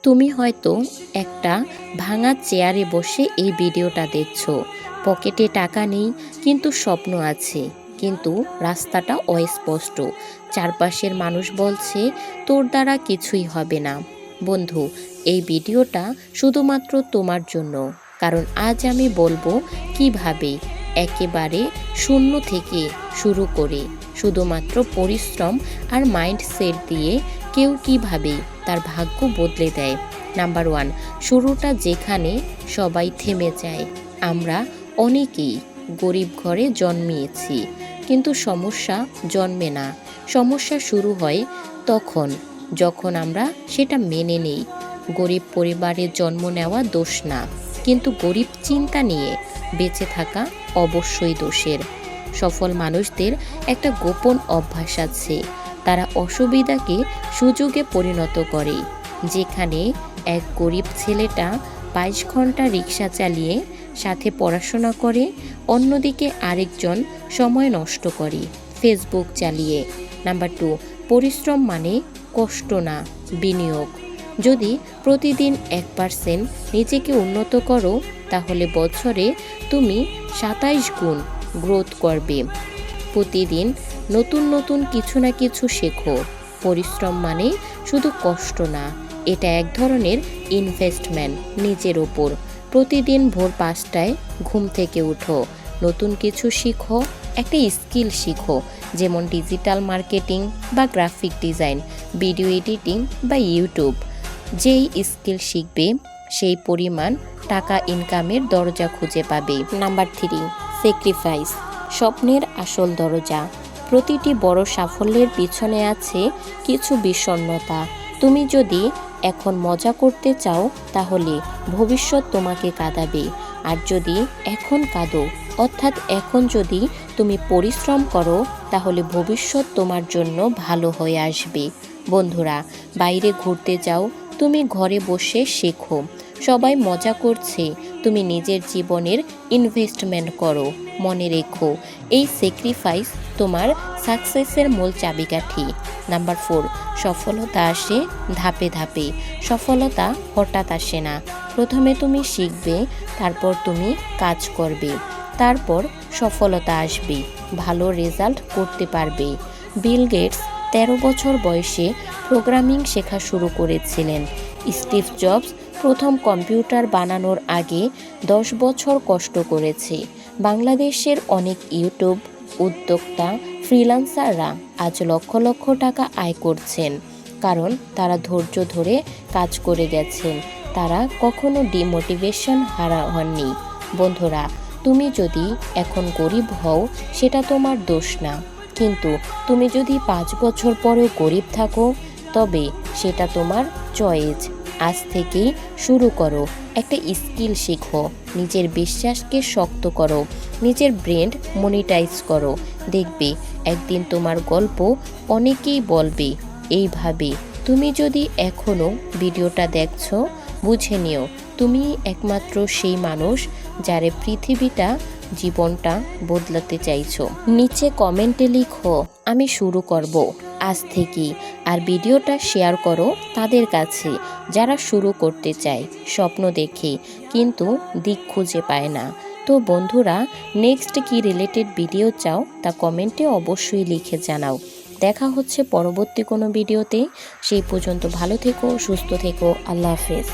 তুমি হয়তো একটা ভাঙা চেয়ারে বসে এই ভিডিওটা দেখছো। পকেটে টাকা নেই, কিন্তু স্বপ্ন আছে। কিন্তু রাস্তাটা অস্পষ্ট। চারপাশের মানুষ বলছে তোর দ্বারা কিছুই হবে না। বন্ধু, এই ভিডিওটা শুধুমাত্র তোমার জন্য। কারণ আজ আমি বলবো কিভাবে একেবারে শূন্য থেকে শুরু করে শুধুমাত্র পরিশ্রম আর মাইন্ডসেট দিয়ে কেউ কিভাবে তার ভাগ্য বদলে দেয়। নাম্বার 1, শুরুটা যেখানে সবাই থেমে যায়। আমরা অনেকেই গরিব ঘরে জন্মিয়েছি, কিন্তু সমস্যা জন্মে না। সমস্যা শুরু হয় তখন যখন আমরা সেটা মেনে নেই। গরিব পরিবারে জন্ম নেওয়া দোষ না, কিন্তু গরিব চিন্তা নিয়ে বেঁচে থাকা অবশ্যই দোষের। সফল মানুষদের একটা গোপন অভ্যাস আছে। তারা অসুবিধাকে সুযোগে পরিণত করে। যেখানে এক গরিব ছেলেটা 22 ঘন্টা রিক্সা চালিয়ে সাথে পড়াশোনা করে, অন্যদিকে আরেকজন সময় নষ্ট করে ফেসবুক চালিয়ে। নাম্বার 2, পরিশ্রম মানে কষ্ট না, বিনিয়োগ। যদি প্রতিদিন 1% নিজেকে উন্নত করো, তাহলে বছরে তুমি 27 গুণ গ্রোথ করবে। প্রতিদিন নতুন নতুন কিছু না কিছু শেখো। পরিশ্রম মানে শুধু কষ্ট না, এটা এক ধরনের ইনভেস্টমেন্ট নিজের ওপর। প্রতিদিন ভোর 5টায় ঘুম থেকে উঠো, নতুন কিছু শিখো, একটা স্কিল শিখো, যেমন ডিজিটাল মার্কেটিং বা গ্রাফিক ডিজাইন, ভিডিও এডিটিং বা ইউটিউব। যেই স্কিল শিখবে সেই পরিমাণ টাকা ইনকামের দরজা খুঁজে পাবে। নাম্বার 3, স্যাক্রিফাইস, স্বপ্নের আসল দরজা। প্রতিটি বড় সাফল্যের পিছনে আছে কিছু বিষণ্ণতা। তুমি যদি এখন মজা করতে চাও, তাহলে ভবিষ্যৎ তোমাকে কাঁদাবে। আর যদি এখন কাঁদো, অর্থাৎ এখন যদি তুমি পরিশ্রম করো, তাহলে ভবিষ্যৎ তোমার জন্য ভালো হয়ে আসবে। বন্ধুরা, বাইরে ঘুরতে যাও, তুমি ঘরে বসে শেখো। সবাই মজা করছে, তুমি নিজের জীবনের ইনভেস্টমেন্ট করো। মনে রেখো, এই স্যাক্রিফাইস তোমার সাকসেসের মূল চাবিকাঠি। নাম্বার 4, সফলতা আসে ধাপে ধাপে। সফলতা হঠাৎ আসে না। প্রথমে তুমি শিখবে, তারপর তুমি কাজ করবে, তারপর সফলতা আসবে, ভালো রেজাল্ট করতে পারবে। বিল গেটস 13 বছর বয়সে প্রোগ্রামিং শেখা শুরু করেছিলেন। স্টিভ জবস প্রথম কম্পিউটার বানানোর আগে 10 বছর কষ্ট করেছে। বাংলাদেশের অনেক ইউটিউব উদ্যোক্তা, ফ্রিল্যান্সাররা আজ লক্ষ লক্ষ টাকা আয় করছেন, কারণ তারা ধৈর্য ধরে কাজ করে গেছেন। তারা কখনো ডিমোটিভেশন হননি। বন্ধুরা, তুমি যদি এখন গরিব হও, সেটা তোমার দোষ না, কিন্তু তুমি যদি 5 বছর পরেও গরিব থাকো, তবে সেটা তোমার চয়েস। আজ থেকেই শুরু করো, একটা স্কিল শেখো, নিজের বিশ্বাসকে শক্ত করো, নিজের ব্র্যান্ড মনিটাইজ করো। দেখবে একদিন তোমার গল্প অনেকেই বলবে এইভাবে। তুমি যদি এখনও ভিডিওটা দেখছো, বুঝে নিও তুমি একমাত্র সেই মানুষ যারে পৃথিবীটা জীবনটা বদলাতে চাইছো। নিচে কমেন্টে লিখো আমি শুরু করব আজ থেকেই। আর ভিডিওটা শেয়ার করো তাদের কাছে যারা শুরু করতে চায়, স্বপ্ন দেখে কিন্তু দিক খুঁজে পায় না। তো বন্ধুরা, নেক্সট কি রিলেটেড ভিডিও চাও তা কমেন্টে অবশ্যই লিখে জানাও। দেখা হচ্ছে পরবর্তী কোনো ভিডিওতে। সেই পর্যন্ত ভালো থেকো, সুস্থ থেকো। আল্লাহ হাফেজ।